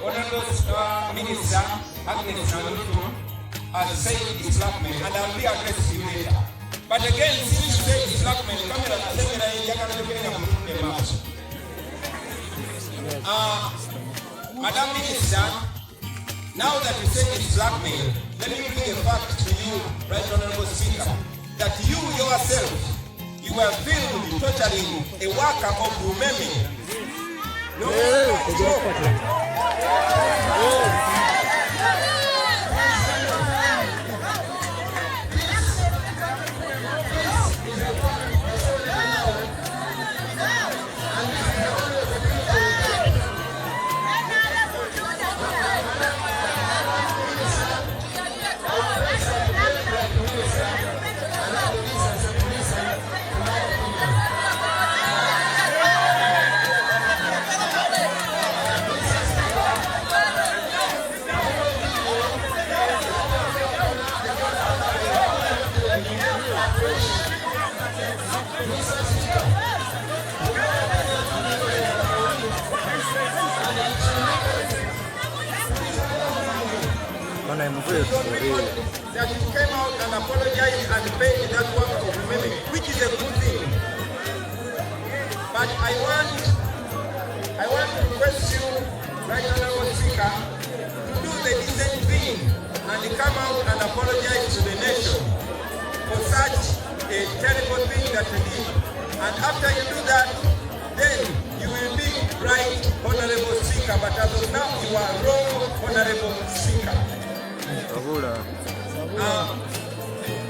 Honorable Minister Agnes Nandutu has said it's black men, and I'll be addressing you later. But again, since you say it's black men, come here and say that you're going to get a match. Madam Minister, now that you say it's black men, let me bring a fact to you, Right Honorable Speaker, that you yourself, you were filmed torturing a worker of Umeme. No, that you came out and apologized and paid that work of women, which is a good thing. But I want to request you, Right Honorable Speaker, to do the decent thing and come out and apologize to the nation for such a terrible thing that you did. And after you do that, then you will be right, Honorable Speaker. But as of now, you are wrong, Honorable Speaker.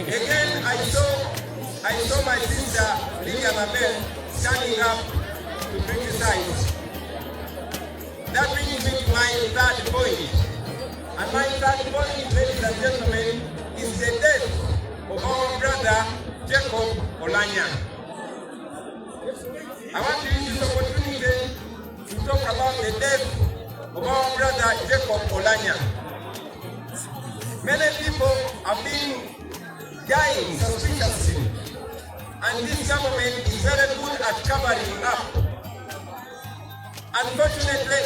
Again, I saw my sister Abade standing up to criticize. That brings me to my third point. And my third point, ladies and gentlemen, is the death of our brother Jacob Olanya. I want to use this opportunity to talk about the death of our brother Jacob Olanya. Many people have been dying suspiciously, and this government is very good at covering up. Unfortunately,